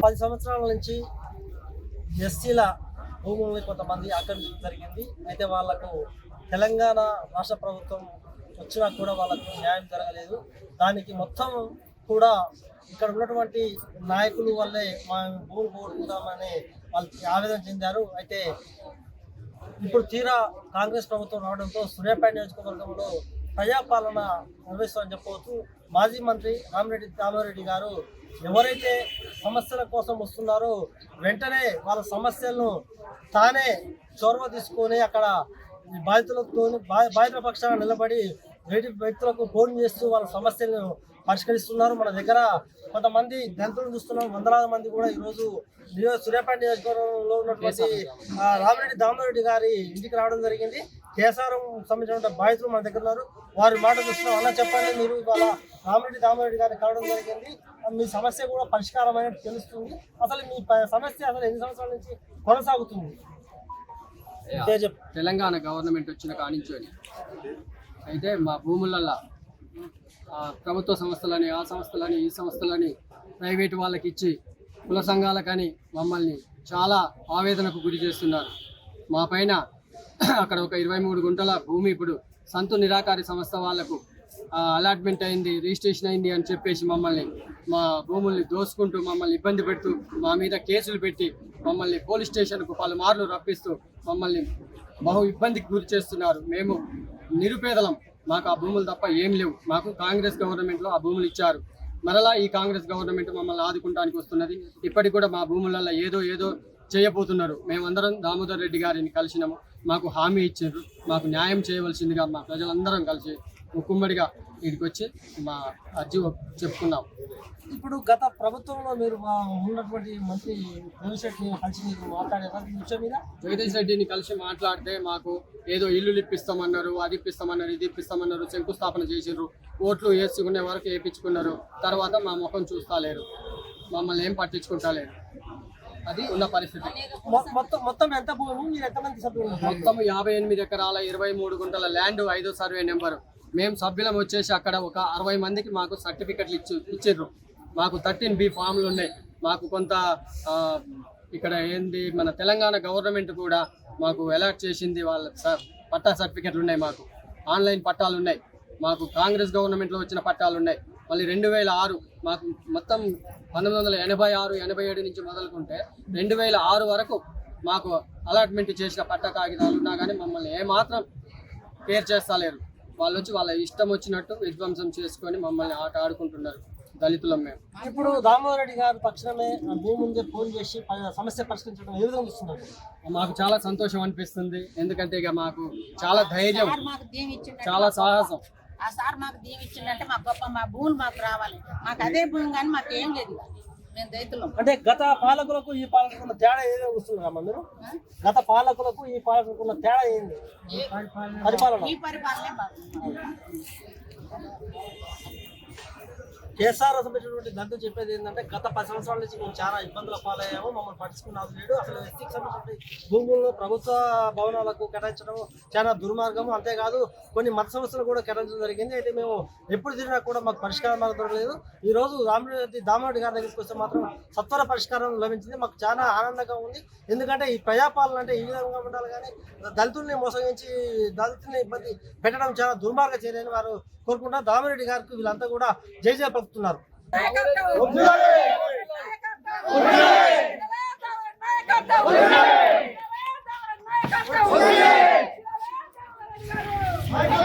10 సంవత్సరాల నుంచి ఎస్సీల భూముల్ని కొంతమంది ఆక్రమించడం జరిగింది. అయితే వాళ్లకు తెలంగాణ రాష్ట్ర ప్రభుత్వం వచ్చినా కూడా వాళ్ళకు న్యాయం జరగలేదు. దానికి మొత్తం కూడా ఇక్కడ ఉన్నటువంటి నాయకులు వల్లే మా భూములు పోగొట్టుకుంటామని వాళ్ళు ఆవేదన చెందారు. అయితే ఇప్పుడు తీరా కాంగ్రెస్ ప్రభుత్వం రావడంతో సూర్యాపేట నియోజకవర్గంలో ప్రజాపాలన నిర్వహిస్తామని చెప్పవచ్చు. మాజీ మంత్రి రామిరెడ్డి గారు ఎవరైతే సమస్యల కోసం వస్తున్నారో వెంటనే వాళ్ళ సమస్యలను తానే చొరవ తీసుకొని అక్కడ బాధితుల పక్షాన నిలబడి వ్యక్తులకు ఫోన్ చేస్తూ వాళ్ళ సమస్యలను పరిష్కరిస్తున్నారు. మన దగ్గర కొంతమంది దళితులను చూస్తున్నాం. వందలాది మంది కూడా ఈరోజు సూర్యాపేట నియోజకవర్గంలో ఉన్నటువంటి రామిరెడ్డి గారి ఇంటికి రావడం జరిగింది. కేసారం సంబంధించిన బాధితులు మన దగ్గర ఉన్నారు. వారి మాట చూస్తున్నాం. అలా చెప్పండి, మీరు ఇవాళ రామిరెడ్డి గారిని కలవడం జరిగింది. మీ సమస్య కూడా పరిష్కారం అనేది తెలుస్తుంది. అసలు మీ సమస్య అసలు ఎన్ని సంవత్సరాల నుంచి కొనసాగుతుంది? తెలంగాణ గవర్నమెంట్ వచ్చిన కానించని అయితే మా భూములల్లో ప్రభుత్వ సంస్థలని, ఆ సంస్థలని, ఈ సంస్థలని ప్రైవేటు వాళ్ళకి ఇచ్చి కుల సంఘాలకని మమ్మల్ని చాలా ఆవేదనకు గురి చేస్తున్నారు. మా పైన అక్కడ ఒక 23 గుంటల భూమి ఇప్పుడు సంతు నిరాకారి సంస్థ వాళ్లకు అలాట్మెంట్ అయింది, రిజిస్ట్రేషన్ అయింది అని చెప్పేసి మమ్మల్ని మా భూముల్ని దోసుకుంటూ మమ్మల్ని ఇబ్బంది పెడుతూ మా మీద కేసులు పెట్టి మమ్మల్ని పోలీస్ స్టేషన్కు పలుమార్లు రప్పిస్తూ మమ్మల్ని బహు ఇబ్బందికి గురి చేస్తున్నారు. మేము నిరుపేదలం, మాకు ఆ భూములు తప్ప ఏం లేవు. మాకు కాంగ్రెస్ గవర్నమెంట్లో ఆ భూములు ఇచ్చారు. మరలా ఈ కాంగ్రెస్ గవర్నమెంట్ మమ్మల్ని ఆదుకుంటానికి వస్తున్నది. ఇప్పటికి కూడా మా భూములలో ఏదో చేయబోతున్నారు. మేమందరం దామోదర్ రెడ్డి గారిని కలిసినాము. మాకు హామీ ఇచ్చారు. మాకు న్యాయం చేయవలసిందిగా మా ప్రజలందరం కలిసి ఉమ్మడిగా వీడికి వచ్చి మా అర్జీ చెప్పుకున్నాం. ఇప్పుడు గత ప్రభుత్వంలో మీరు ఉన్నటువంటి మంత్రి జగదీష్ రెడ్డిని కలిసి మాట్లాడితే మాకు ఏదో ఇల్లు ఇప్పిస్తామన్నారు, అది ఇప్పిస్తామన్నారు, ఇది ఇప్పిస్తామన్నారు, శంకుస్థాపన చేసిర్రు, ఓట్లు వేసుకునే వరకు వేయించుకున్నారు. తర్వాత మా ముఖం చూస్తలేరు, మమ్మల్ని ఏం పట్టించుకుంటలేరు. అది ఉన్న పరిస్థితి. మొత్తం ఎంత భూమి, ఎంతమంది సభ్యులు? మొత్తం 58 ఎకరాల 23 గుంటల ల్యాండ్, 5వ సర్వే నెంబరు. మేము సభ్యులం వచ్చేసి అక్కడ ఒక 60 మందికి మాకు సర్టిఫికెట్లు ఇచ్చిర్రు. మాకు 13B ఫామ్లు ఉన్నాయి. మాకు కొంత ఇక్కడ ఏంది మన తెలంగాణ గవర్నమెంట్ కూడా మాకు అలాట్ చేసింది. వాళ్ళ పట్టా సర్టిఫికెట్లు ఉన్నాయి. మాకు ఆన్లైన్ పట్టాలు ఉన్నాయి. మాకు కాంగ్రెస్ గవర్నమెంట్లో వచ్చిన పట్టాలు ఉన్నాయి. మళ్ళీ 2006 మాకు మొత్తం 1986, 87 నుంచి మొదలుకుంటే 2006 వరకు మాకు అలాట్మెంట్ చేసిన పట్ట కాగితాలు ఉన్నా కానీ మమ్మల్ని ఏమాత్రం కేర్ చేస్తలేరు. వాళ్ళు వచ్చి వాళ్ళ ఇష్టం వచ్చినట్టు విధ్వంసం చేసుకొని మమ్మల్ని ఆట ఆడుకుంటున్నారు. దళితులం మేము. ఇప్పుడు దామోదర్ రెడ్డి గారు తక్షణమే మీ ముందే ఫోన్ చేసి సమస్య పరిష్కరించడం ఏ విధంగా ఇస్తున్నారు? మాకు చాలా సంతోషం అనిపిస్తుంది. ఎందుకంటే ఇక మాకు చాలా ధైర్యం, చాలా సాహసం. ఆ సార్ మాకు దీవి ఇచ్చిందంటే మాకు గొప్ప, మా భూములు మాకు రావాలి. మాకు అదే భూమి కానీ మాకు ఏం లేదు. మేము రైతులం. అంటే గత పాలకులకు ఈ పాలకున్న తేడా ఏదో వస్తుందమ్మా మీరు? గత పాలకులకు ఈ పాలకున్న తేడా ఏంది? పరిపాలన. ఈ పరిపాలనే బాగుంది. కేసీఆర్ సంబంధించినటువంటి దంతు చెప్పేది ఏంటంటే గత 10 సంవత్సరాల నుంచి మేము చాలా ఇబ్బందుల పాలయ్యాము, మమ్మల్ని పట్టించుకున్నది లేడు. అసలు ఎస్సీకి సంబంధించిన భూములను ప్రభుత్వ భవనాలకు కేటాయించడం చాలా దుర్మార్గము. అంతేకాదు కొన్ని మత సంస్థలు కూడా కేటాయించడం జరిగింది. అయితే మేము ఎప్పుడు తిరిగినా కూడా మాకు పరిష్కారం మాకు దొరకలేదు. ఈరోజు దామోదర్ గారి దగ్గరికి వస్తే మాత్రం సత్వర పరిష్కారం లభించింది. మాకు చాలా ఆనందంగా ఉంది. ఎందుకంటే ఈ ప్రజాపాలన అంటే ఈ విధంగా ఉండాలి, కానీ దళితుల్ని మోసగించి దళితుల్ని ఇబ్బంది పెట్టడం చాలా దుర్మార్గ చర్యని వారు కోరుకుంటారు. దామిరెడ్డి గారికి వీళ్ళంతా కూడా జై జయ పలుకుతున్నారు. My God!